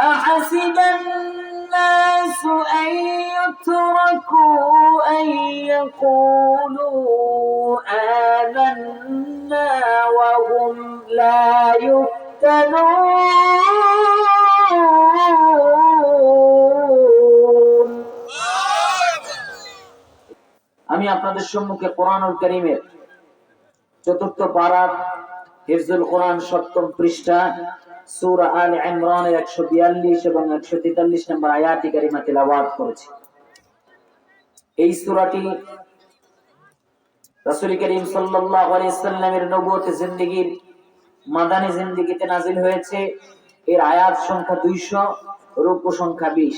أحسب الناس أن يتركوا أن يقولوا آمنا وهم لا يفتنون। আমি আপনাদের সম্মুখে কোরআনুল কারীমের চতুর্থ পারা হিফজুল কোরআন ৭ম পৃষ্ঠা সূরা আলে ইমরানের ১৪২ এবং ১৪৩ নম্বর আয়াত কারিমা তেলাওয়াত করেছি। এই সূরাটি রাসূল করিম সাল্লাল্লাহু আলাইহি সাল্লামের নবুয়তের জিন্দেগীর মাদানী জিন্দেগীতে নাযিল হয়েছে। এর আয়াত সংখ্যা ২০০, রূপক সংখ্যা ২০।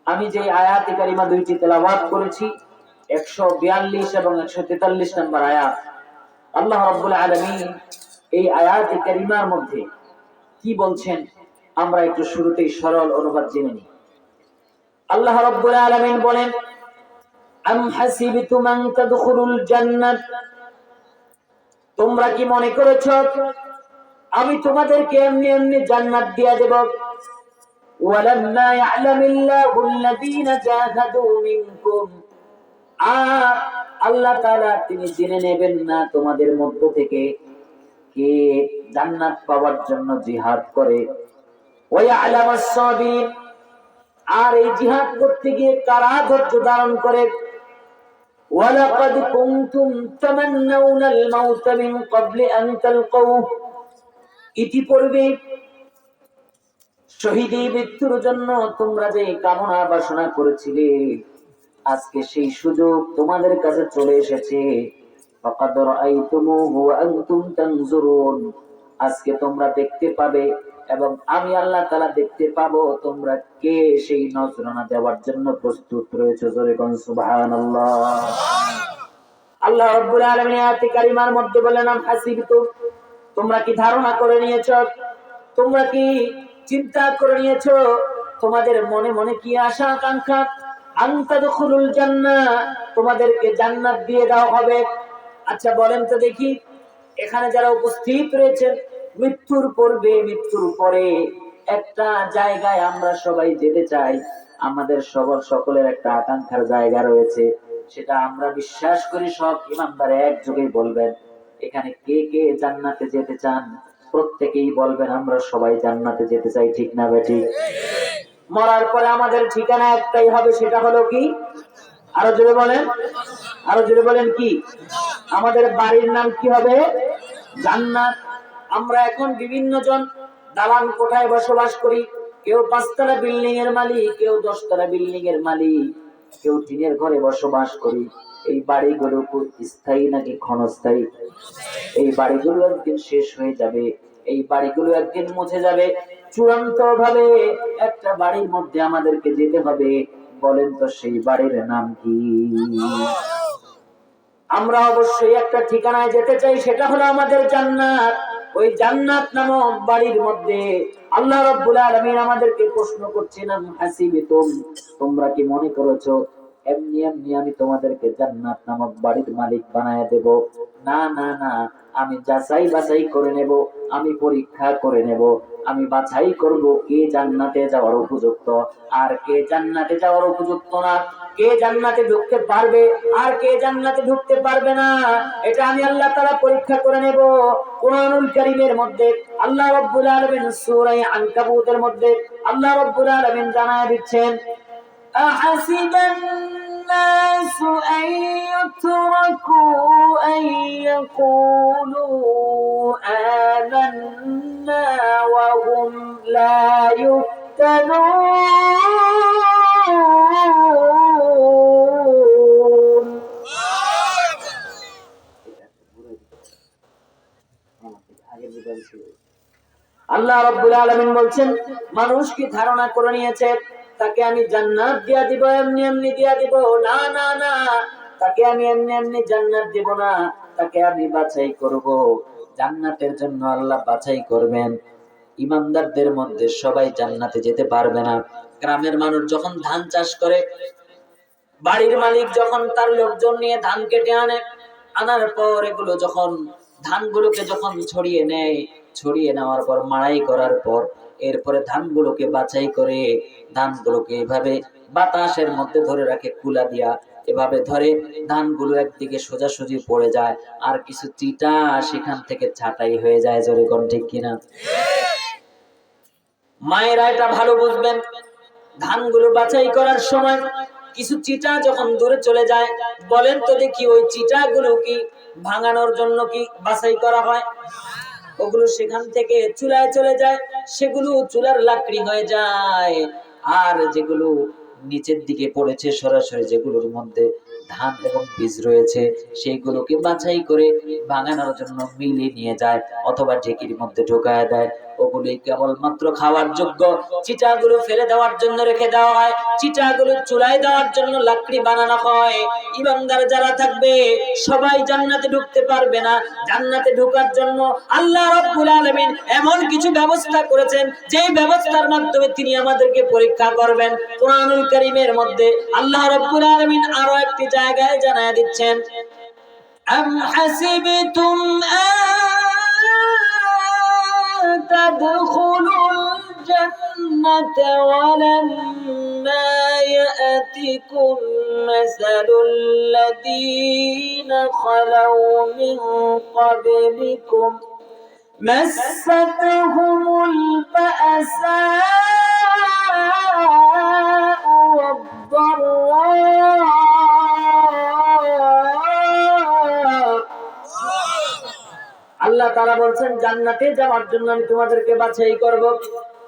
আমি যে আয়াত কারিমা দুইটি তেলাওয়াত করেছি ১৪২ এবং ১৪৩ নম্বর আয়াত, আল্লাহ রাব্বুল আলামিন এই আয়াত কারিমার মধ্যে কি বলছেন আমরা একটু শুরুতেই সরল অনুবাদ জেনে নিই। আল্লাহ রাব্বুল আলামিন বলেন, আম হাসিবতুম আন তাদখুলুল জান্নাত, তোমরা কি মনে করেছো আমি তোমাদেরকে এমনি এমনি জান্নাত দিয়ে দেব? ওয়ালাম্মা ইয়ালামিল্লাহুল্লাযীনা জাহাদু মিনকুম, আর আল্লাহ তাআলা তিনি জেনে নেবেন না তোমাদের মধ্য থেকে কে জান্নাত পাওয়ার জন্য জিহাদ করে। ওয়া ইয়ালামাস সাবিরিন, আর এই জিহাদ করতে গিয়ে কারা ধৈর্য ধারণ করে। ওয়ালাকাদ কুনতুম তামান্নাউনাল মাউত মিন ক্বাবলি আন তালকাউ, ইতিপূর্বে শহীদি মৃত্যুর জন্য তোমরা যে কামনা বাসনা করেছিলে, আজকে সেই সুযোগ তোমাদের কাছে চলে এসেছে। ফাকাদ রাআইতুমুহু ওয়া আনতুম তানজুরুন, আজকে তোমরা দেখতে পাবে এবং আমি আল্লাহ তাআলা দেখতে পাবো তোমরা কে সেই নজরানা দেওয়ার জন্য প্রস্তুত রয়েছে। জোরে কোন সুবহানাল্লাহ। আল্লাহ রাব্বুল আলামিন আয়াত কারিমার মধ্যে বলেন, আম হাসিবতুম, তোমরা কি ধারণা করে নিয়েছো, তোমরা কি চিন্তা করে নিয়েছো, তোমাদের মনে মনে কি আশা আকাঙ্ক্ষা, আন তাদখুলুল জান্নাহ, তোমাদেরকে জান্নাত দিয়ে দেওয়া হবে। আচ্ছা বলেন তো দেখি, এখানে যারা উপস্থিত রয়েছেন, মৃত্যুর পূর্বে মৃত্যুর পরে একটা জায়গায় আমরা সবাই যেতে চাই। আমাদের সকলের একটা আকাঙ্ক্ষার জায়গা রয়েছে, সেটা আমরা বিশ্বাস করি সব ইমানদার একযোগে বলবেন। এখানে কে কে জান্নাতে যেতে চান? প্রত্যেকেই বলবেন আমরা সবাই জান্নাতে যেতে চাই, ঠিক না বেঠিক? মরার পরে আমাদের ঠিকানা একটাই হবে, সেটা হলো কি? আরো জোরে বলেন, আরো জোরে বলেন কি? আমাদের বাড়ির নাম কি হবে? জান্নাত। আমরা এখন বিভিন্ন জন দালান কোঠায় বসবাস করি, কেউ ৫তলা বিল্ডিং এর মালিক, কেউ ১০তলা বিল্ডিং এর মালিক, কেউ টিনের ঘরে বসবাস করি। এই বাড়িগুলো স্থায়ী নাকি ক্ষণস্থায়ী? এই বাড়িগুলো একদিন শেষ হয়ে যাবে, এই বাড়িগুলো একদিন মুছে যাবে। চূড়ান্ত ভাবে একটা বাড়ির মধ্যে আমাদেরকে যেতে হবে। বলেন তো সেই বাড়ির নাম কি? আমরা অবশ্যই একটা ঠিকানায় যেতে চাই, সেটা হলো আমাদের জান্নাত। ওই জান্নাত নামক বাড়ির মধ্যে আল্লাহ রাব্বুল আলামিন আমাদেরকে প্রশ্ন করছেন, আম হাসিবতুম, তোমরা কি মনে করেছো এমনি এমনি আমি তোমাদেরকে জান্নাত নামক বাড়ির মালিক বানায় দেব? না না না, আমি যাচাই বাছাই করে নেব, আমি পরীক্ষা করে নেব, আমি বাছাই করব কে জান্নাতে যাওয়ার উপযুক্ত আর কে জান্নাতে যাওয়ার উপযুক্ত না, কে জান্নাতে ঢুকতে পারবে আর কে জান্নাতে ঢুকতে পারবে না। এটা আমি আল্লাহ তাআলা পরীক্ষা করে নেব। কোরআনুল কারীমের মধ্যে আল্লাহ রাব্বুল আলামিন সূরা আনকাবুতের মধ্যে আল্লাহ রাব্বুল আলামিন জানায় দিচ্ছেন, আহাসিবান নাসু আন ইউতরাকু আন ইয়াকুলু আমান্না ওয়া হুম লা ইফতানুন। আল্লাহ রাব্বুল আলামিন বলছেন, মানুষ কি ধারণা করে নিয়েছে তাকে আমি জান্নাত দিয়া দিব, এমনি এমনি দিয়া দিব? না না না, তাকে আমি এমনি এমনি জান্নাত দেব না, তাকে আমি বাছাই করব। জান্নাতের জন্য আল্লাহ বাছাই করবেন। ইমানদারদের মধ্যে সবাই জান্নাতে যেতে পারবে না। গ্রামের মানুষ যখন ধান চাষ করে, বাড়ির মালিক যখন তার লোকজন নিয়ে ধান কেটে আনার পর এগুলো যখন ধানগুলোকে যখন ছড়িয়ে নেয়, ছড়িয়ে নেওয়ার পর মাড়াই করার পর এরপরে ধানগুলোকে বাছাই করে ধানগুলোকে এভাবে বাতাসের মধ্যে ধরে রাখে কুলা দিয়া, এভাবে ধরে ধানগুলো একদিকে সোজাসুজি পড়ে যায়, আর কিছু চিটা সেখান থেকে ছাঁটাই হয়ে যায়। জোরে কোন ঠিক কিনা? মায়েরা এটা ভালো বুঝবেন, ধানগুলো বাছাই করার সময় কিছু চিটা যখন দূরে চলে যায়, বলেন তো দেখি ওই চিটাগুলো কি ভাঙানোর জন্য কি বাছাই করা হয়? ওগুলো সেখান থেকে চুলায় চলে যায়, সেগুলো চুলার লাকড়ি হয়ে যায়। আর যেগুলো নিচের দিকে পড়েছে সরাসরি, যেগুলোর মধ্যে ধান এবং বীজ রয়েছে, সেইগুলোকে বাছাই করে ভাঙানোর জন্য মিলে নিয়ে যায় অথবা ঢেকির মধ্যে ঢোকায় দেয়। ওগুলোই কেবলমাত্র খাওয়ার যোগ্য, চিটাগুলো ফেলে দেওয়ার জন্য রেখে দেওয়া হয়, চিটাগুলো চুলায় দেওয়ার জন্য লাকড়ি বানানো হয়। ইমানদার যারা থাকবে সবাই জান্নাতে ঢুকতে পারবে না, জান্নাতে ঢোকার জন্য আল্লাহ রাব্বুল আলামিন এমন কিছু ব্যবস্থা করেছেন, যেই ব্যবস্থার মাধ্যমে তিনি আমাদেরকে পরীক্ষা করবেন। কোরআনুল কারীমের মধ্যে আল্লাহ রাব্বুল আলামিন আরো একটি জায়গায় জানায় দিচ্ছেন, আম হাসিবতুম আন তাদখুলুল জান্নাতা ওয়ালাম্মা ইয়াতিকুম মাসালুল লাযীনা খালাউ মিন ক্বাবলিকুম মাসাতহুমুল বা'সাউ ওয়াদ-দাররা আল্লাহ তাআলা বলছেন জান্নাতে যাওয়ার জন্য আমি তোমাদেরকে বাছাই করব।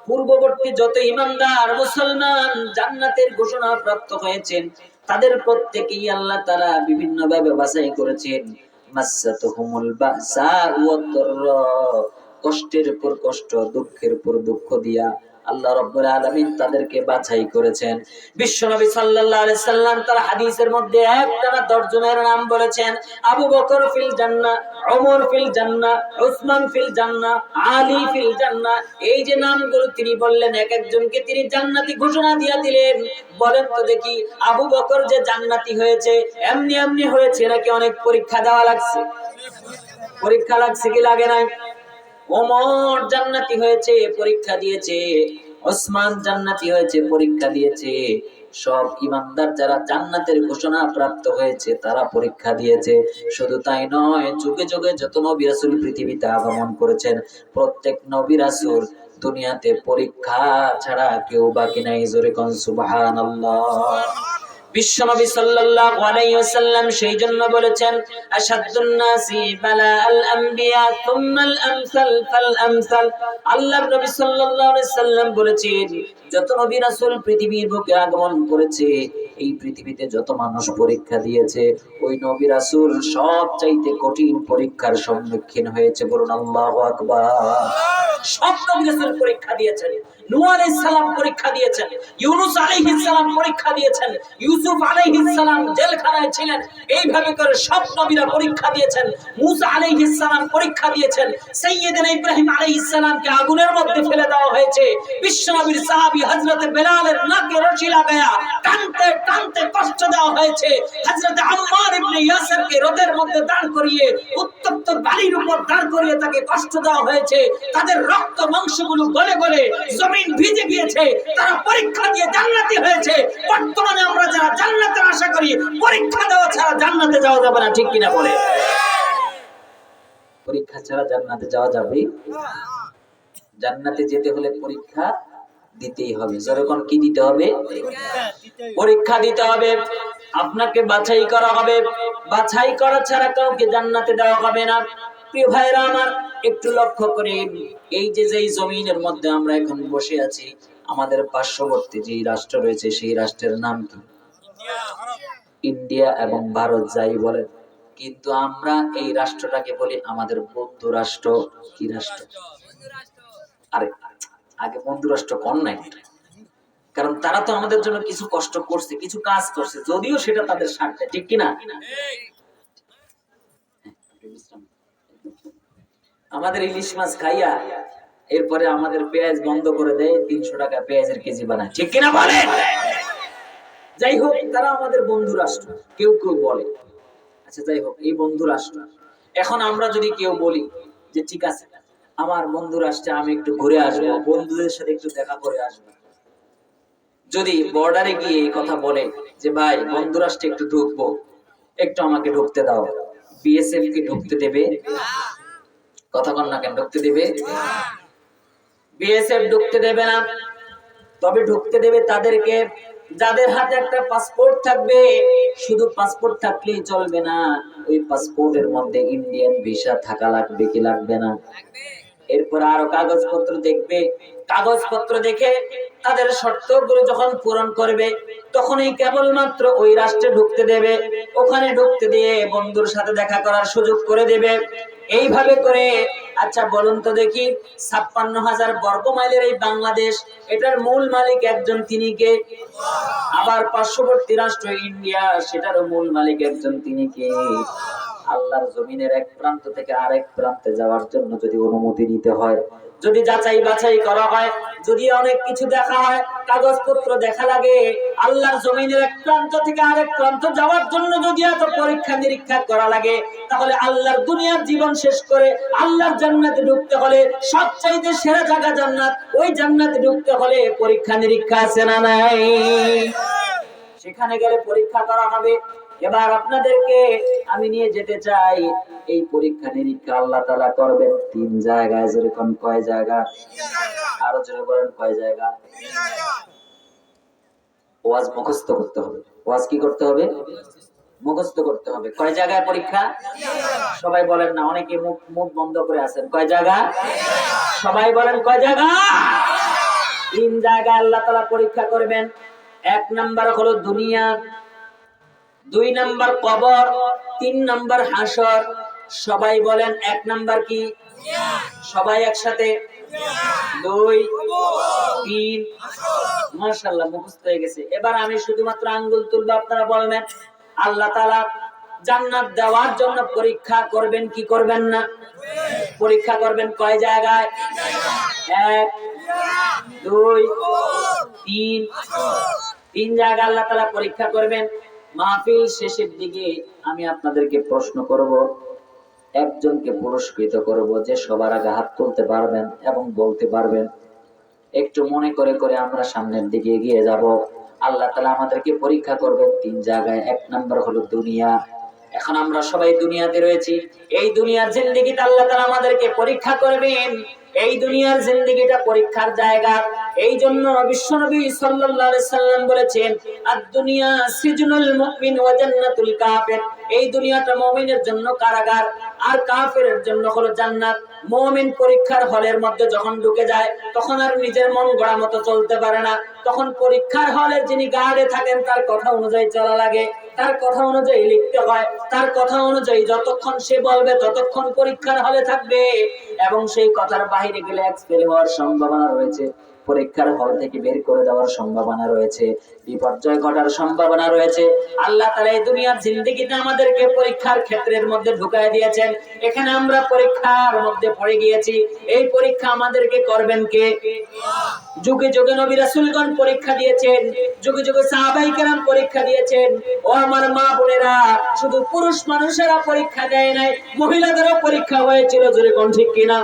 পূর্ববর্তী যত ঈমানদার মুসলমান জান্নাতের ঘোষণা প্রাপ্ত হয়েছেন তাদের প্রত্যেকেই আল্লাহ তাআলা বিভিন্ন ভাবে বাছাই করেছেন। মাসাতুহুমুল বাসা ওয়াদ-দাররা, কষ্টের পর কষ্ট, দুঃখের পর দুঃখ দিয়া আল্লাহ রাব্বুল আলামিন তাদেরকে বাছাই করেছেন। বিশ্বনবী সাল্লাল্লাহু আলাইহি সাল্লাম তার হাদিসের মধ্যে একটানা 10 জনের নাম বলেছেন। আবু বকর ফিল জান্নাহ, ওমর ফিল জান্নাহ, উসমান ফিল জান্নাহ, আলী ফিল জান্নাহ। এই যে নামগুলো তিনি বললেন, এক একজনকে তিনি জান্নাতি ঘোষণা দিয়ে দিলেন। বলেন তো দেখি আবু বকর যে জান্নাতি হয়েছে এমনি এমনি হয়েছে নাকি অনেক পরীক্ষা দেওয়া লাগছে? পরীক্ষা লাগছে কি লাগে নাই? ওমর জান্নাতি হয়েছে, পরীক্ষা দিয়েছে। ওসমান জান্নাতি হয়েছে, পরীক্ষা দিয়েছে। সব ঈমানদার যারা জান্নাতের ঘোষণা প্রাপ্ত হয়েছে তারা পরীক্ষা দিয়েছে। শুধু তাই নয়, যুগে যুগে যত নবী রাসূল পৃথিবীতে আগমন করেছেন প্রত্যেক নবী রাসূল দুনিয়াতে পরীক্ষা ছাড়া কেউ বাকি নাই। জোরে কোন সুবহানাল্লাহ। বিশ্বনবী সাল্লাল্লাহু আলাইহি ওয়াসাল্লাম সেই জন্য বলেছেন, আশাদ্দুন নাসি বালাআল আম্বিয়া সুম্মাল আমসাল ফাল আমসাল। আল্লাহর নবী সাল্লাল্লাহু আলাইহি সাল্লাম বলেছেন, যত নবী রাসূল পৃথিবীর বুকে আগমন করেছে, এই পৃথিবীতে যত মানুষ পরীক্ষা দিয়েছে, ওই নবী রাসূল সবচাইতে কঠিন পরীক্ষার সম্মুখীন হয়েছে। বলুন আল্লাহু আকবার। সব নবী রাসূল পরীক্ষা দিয়েছেন। নূহ আলাইহিস সালাম পরীক্ষা দিয়েছেন, ইউনূস আলাইহিস সালাম পরীক্ষা দিয়েছেন, ইউসুফ আলাইহিস সালাম জেলখানায় ছিলেন। এইভাবে করে সব নবীরা পরীক্ষা দিয়েছেন। মূসা আলাইহিস সালাম পরীক্ষা দিয়েছেন। সাইয়্যিদনা ইব্রাহিম আলাইহিস সালামকে আগুনের মধ্যে ফেলে দেওয়া হয়েছে। বিশ্বনবীর সাহাবী হযরত বেলালের নাকে রশি লাগায়া টানতে টানতে কষ্ট দেওয়া হয়েছে। হযরত আম্মার ইবনে ইয়াসিরকে রোদের মধ্যে দাঁড় করিয়ে উত্তপ্ত বালির উপর দাঁড় করিয়ে তাকে কষ্ট দেওয়া হয়েছে। তাদের রক্ত মাংসগুলো গলে গলে জমিন ভিজে গিয়েছে। তারা পরীক্ষা দিয়ে জান্নাতি হয়েছে। বর্তমানে আমরা যারা জান্নাতের আশা করি, পরীক্ষা দেওয়া ছাড়া জান্নাতে যাওয়া যাবে না, ঠিক কিনা বলে? পরীক্ষা ছাড়া জান্নাতে যাওয়া যাবে? জান্নাতে যেতে হলে পরীক্ষা দিতেই হবে। যখন কি দিতে হবে? পরীক্ষা দিতে হবে। আপনাকে বাছাই করা হবে। বাছাই করা ছাড়া কাউকে জান্নাতে দেওয়া হবে না। প্রিয় ভাইরা আমার, একটু লক্ষ্য করেন, এই যে যেই জমিনের মধ্যে আমরা এখন বসে আছি, আমাদের পার্শ্ববর্তী যে রাষ্ট্র রয়েছে সেই রাষ্ট্রের নাম কি? ইন্ডিয়া এবং ভারত যাই বলেন, কিন্তু আমরা এই রাষ্ট্রটাকে বলি আমাদের বন্ধু রাষ্ট্র। কি রাষ্ট্র? আরে আগে বন্ধু রাষ্ট্র কোন নাই, কারণ তারা তো আমাদের জন্য কিছু কষ্ট করছে, কিছু কাজ করছে, যদিও সেটা তাদের স্বার্থে, ঠিক কিনা? আমাদের ইলিশ মাছ খাইয়া এরপরে আমাদের পেঁয়াজ বন্ধ করে দেয়, 300 টাকা পেঁয়াজের কেজি বানায়, ঠিক কিনা বলে? যাই হোক, তারা আমাদের বন্ধু রাষ্ট্র, কেউ কেউ বলে। আচ্ছা যাই হোক, এই বন্ধু রাষ্ট্র। এখন আমরা যদি কেউ বলি যে ঠিক আছে আমার বন্ধুরা আসছে, আমি একটু ঘুরে আসবো, বন্ধুদের সাথে একটু দেখা করে আসবো। যদি বর্ডারে গিয়ে এই কথা বলে যে ভাই বন্ধু রাষ্ট্রে একটু ঢুকবো, একটু আমাকে ঢুকতে দাও, বিএসএফ কি ঢুকতে দেবে? কথা কন না কেন, ঢুকতে দেবে? বিএসএফ ঢুকতে দেবে না। তবে ঢুকতে দেবে তাদেরকে যাদের হাতে একটা পাসপোর্ট থাকবে। শুধু পাসপোর্ট থাকলেই চলবে না, ওই পাসপোর্টের মধ্যে ইন্ডিয়ান ভিসা থাকা লাগবে কি লাগবে না? এরপর আরো কাগজপত্র দেখবে, কাগজপত্র দেখে তাদের শর্তগুলো যখন পূরণ করবে তখনই কেবলমাত্র ওই রাষ্ট্রে ঢুকতে দেবে। ওখানে ঢুকতে দিয়ে বন্ধুর সাথে দেখা করার সুযোগ করে দেবে। এইভাবে করে, আচ্ছা বলুন তো দেখি, 56,000 বর্গ মাইলের এই বাংলাদেশ, এটার মূল মালিক একজন, তিনি কে? আবার পার্শ্ববর্তী রাষ্ট্র ইন্ডিয়া, সেটারও মূল মালিক একজন, তিনি কে? আল্লাহর জমিনের এক প্রান্ত থেকে আরেক প্রান্তে যাওয়ার জন্য যদি অনুমতি নিতে হয়, যদি যাচাই বাছাই করা হয়, যদি অনেক কিছু দেখা হয়, কাগজপত্র দেখা লাগে, আল্লাহর জমিনের এক প্রান্ত থেকে আরেক প্রান্ত যাওয়ার জন্য যদি এত পরীক্ষা নিরীক্ষা করা লাগে, তাহলে আল্লাহর দুনিয়ার জীবন শেষ করে আল্লাহর জান্নাতে ঢুকতে হলে, সবচাইতে সেরা জায়গা জান্নাত, ওই জান্নাতে ঢুকতে হলে পরীক্ষা নিরীক্ষা আছে না নাই? সেখানে গেলে পরীক্ষা করা হবে। এবার আপনাদেরকে আমি নিয়ে যেতে চাই, এই পরীক্ষা নিরীক্ষা আল্লাহ তাআলা করবেন 3 জায়গায়। যেরকম কয় জায়গা? আরো জোরে বলেন, কয় জায়গা? ওয়াজ মুখস্থ করতে হবে। ওয়াজ কি করতে হবে? মুখস্থ করতে হবে। কয় জায়গায় পরীক্ষা? সবাই বলেন না, অনেকে মুখ মুখ বন্ধ করে আছেন। কয় জায়গা? সবাই বলেন, কয় জায়গা? 3 জায়গায় আল্লাহ তাআলা পরীক্ষা করবেন। 1 নাম্বার হলো দুনিয়া, 2 নাম্বার কবর, 3 নাম্বার হাসর। সবাই বলেন 1 নাম্বার কি? সবাই একসাথে, 2, 3। মাশাআল্লাহ, মুখস্থ হয়ে গেছে। এবার আমি শুধুমাত্র আঙ্গুল তুলবো, আপনারা বলবেন। আল্লাহ তাআলা জান্নাত দেওয়ার জন্য পরীক্ষা করবেন কি করবেন না? পরীক্ষা করবেন কয় জায়গায়? 1, 2, 3। 3 জায়গায় আল্লাহ তাআলা পরীক্ষা করবেন। মাহফিল শেষের দিকে আমি আপনাদেরকে প্রশ্ন করব, একজনকে পুরস্কৃত করব যে সবার আগে হাত তুলতে পারবেন এবং বলতে পারবেন। একটু মনে করে করে আমরা সামনের দিকে এগিয়ে যাব। আল্লাহ তাআলা আমাদেরকে পরীক্ষা করবেন 3 জায়গায়। 1 নাম্বার হলো দুনিয়া। এখন আমরা সবাই দুনিয়াতে রয়েছি। এই দুনিয়ার জিন্দেগিতে আল্লাহ তাআলা আমাদেরকে পরীক্ষা করবেন। এই দুনিয়ার জিন্দেগিটা পরীক্ষার জায়গা। এই জন্য বিশ্বনবী সাল্লাল্লাহু আলাইহি সাল্লাম বলেছেন, আদ-দুনিয়া সিজনুল মুমিন ওয়া জান্নাতুল কাফির। এই দুনিয়াটা মুমিনের জন্য কারাগার, আর কাফেরের জন্য হলো জান্নাত। মুমিন পরীক্ষার হলের মধ্যে যখন ঢুকে যায়, তখন আর নিজের মন গড়া মতো চলতে পারে না। তখন পরীক্ষার হলের যিনি গার্ডে থাকেন, তার কথা অনুযায়ী চলা লাগে, তার কথা অনুযায়ী লিখতে হয়, তার কথা অনুযায়ী যতক্ষণ সে বলবে ততক্ষণ পরীক্ষার হলে থাকবে। এবং সেই কথার বাইরে গেলে এক্সপেল হওয়ার সম্ভাবনা রয়েছে, পরীক্ষার হল থেকে বের করে দেওয়ার সম্ভাবনা রয়েছে, বিপর্যয় ঘটার সম্ভাবনা রয়েছে। আল্লাহ তাআলা এই দুনিয়ার জিন্দেগিতে আমাদেরকে পরীক্ষার ক্ষেত্রের মধ্যে ঢুকায় দিয়েছেন। এখানে আমরা পরীক্ষার মধ্যে পড়ে গিয়েছি। এই পরীক্ষা আমাদেরকে করবেন কে? যুগে যুগে নবী রাসূলগণ পরীক্ষা দিয়েছেন, যুগে যুগে সাহাবায়ে কেরাম পরীক্ষা দিয়েছেন। ও আমার মা বোনেরা, শুধু পুরুষ মানুষেরা পরীক্ষা দেয় নাই, মহিলাদেরও পরীক্ষা হয়েছিল। জোরে কোন ঠিক কিনা?